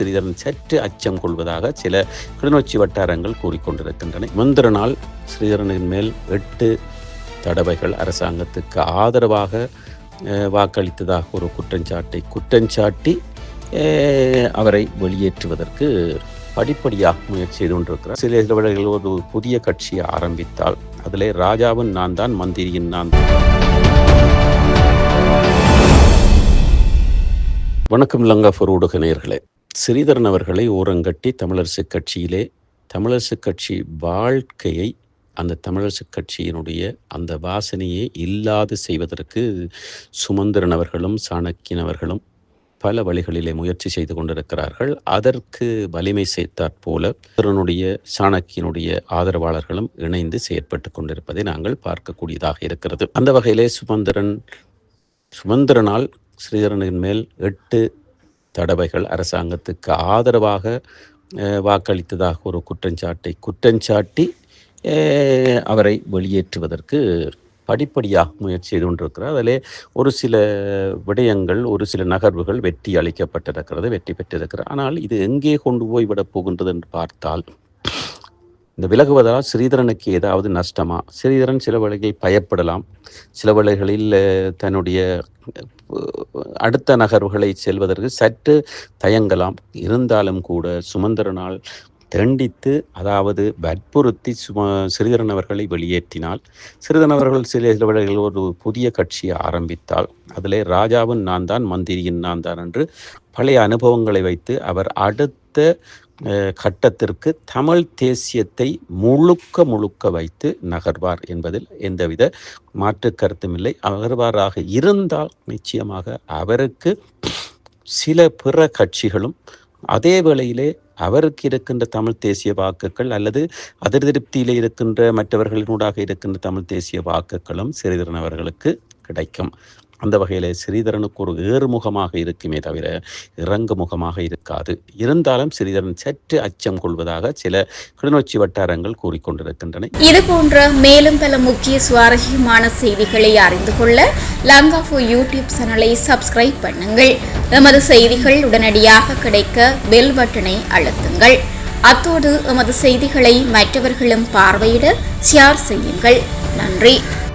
ஸ்ரீதரன் சற்று அச்சம் கொள்வதாக சில கிளிநொச்சி வட்டாரங்கள் கூறிக்கொண்டிருக்கின்றன. முந்திர நாள் ஸ்ரீதரனின் மேல் 8 தடவைகள் அரசாங்கத்துக்கு ஆதரவாக வாக்களித்ததாக ஒரு குற்றஞ்சாட்டி அவரை வெளியேற்றுவதற்கு படிப்படியாக முயற்சி செய்து கொண்டிருக்கிறார். சில வேளைகளில் ஒரு புதிய கட்சியை ஆரம்பித்தால் அதிலே ராஜாவின் நான் தான், மந்திரியின் நான் தான். வணக்கம் லங்காபூர் ஊடக நேயர்களே. ஸ்ரீதரன் அவர்களை ஓரங்கட்டி தமிழரசு கட்சி வாழ்க்கையை, அந்த தமிழரசு கட்சியினுடைய அந்த வாசனையை இல்லாது செய்வதற்கு சுமந்திரன் அவர்களும் சாணக்கியன் அவர்களும் பல வழிகளிலே முயற்சி செய்து கொண்டிருக்கிறார்கள். அதற்கு வலிமை சேர்த்தாற் போல சுமந்திரனுடைய சாணக்கியனுடைய ஆதரவாளர்களும் இணைந்து செயற்பட்டு கொண்டிருப்பதை நாங்கள் பார்க்கக்கூடியதாக இருக்கிறது. அந்த வகையிலே சுமந்திரனால் ஸ்ரீதரனின் மேல் 8 தடவைகள் அரசாங்கத்துக்கு ஆதரவாக வாக்களித்ததாக ஒரு குற்றஞ்சாட்டி அவரை வெளியேற்றுவதற்கு படிப்படியாக முயற்சி செய்து கொண்டிருக்கிறார். அதிலே ஒரு சில விடயங்கள், ஒரு சில நகர்வுகள் வெற்றி பெற்றிருக்கிறது. ஆனால் இது எங்கே கொண்டு போய் விடப் போகின்றது என்று பார்த்தால், இந்த விலகுவதால் ஸ்ரீதரனுக்கு ஏதாவது நஷ்டமா? ஸ்ரீதரன் சில வேளைகளில் பயப்படலாம், சில வேளைகளில் தன்னுடைய அடுத்த நகர்வுகளை செல்வதற்கு சற்று தயங்கலாம். இருந்தாலும் கூட சுமந்திரனால் தண்டித்து, அதாவது வற்புறுத்தி ஸ்ரீதரன் அவர்களை வெளியேற்றினால், ஸ்ரீதரன் அவர்கள் சில வேளைகளில் ஒரு புதிய கட்சியை ஆரம்பித்தால் அதிலே ராஜாவின் நான் தான், மந்திரியின் நான் தான் என்று பழைய அனுபவங்களை வைத்து அவர் அடுத்த கட்டத்திற்கு தமிழ் தேசியத்தை முழுக்க வைத்து நகர்வார் என்பதில் எந்தவித மாற்று கருத்தும் இல்லை. நகர்வாராக இருந்தால் நிச்சயமாக அவருக்கு சில பிற கட்சிகளும், அதே வேளையிலே அவருக்கு இருக்கின்ற தமிழ் தேசிய வாக்குகள் அல்லது அதிருப்தியிலே இருக்கின்ற மற்றவர்களினூடாக இருக்கின்ற தமிழ் தேசிய வாக்குகளும் ஸ்ரீதரன் அவர்களுக்கு கிடைக்கும். அந்த வகையில் ஸ்ரீதரனுக்கு ஒரு ஏறுமுகமாக இருக்குமே தவிர இறங்கு முகமாக இருக்காது. இருந்தாலும் ஸ்ரீதரன் சற்று அச்சம் கொள்வதாக சில கிளிநொச்சி வட்டாரங்கள் கூறிக்கொண்டிருக்கின்றன. இது போன்ற மேலும் பல முக்கிய சுவாரஸ்யமான செய்திகளை அறிந்து கொள்ள லங்காபூர் யூடியூப் சேனலை சப்ஸ்கிரைப் பண்ணுங்கள். எமது செய்திகள் உடனடியாக கிடைக்க பெல் பட்டனை அழுத்துங்கள். அத்தோடு எமது செய்திகளை மற்றவர்களும் பார்வையிட ஷேர் செய்யுங்கள். நன்றி.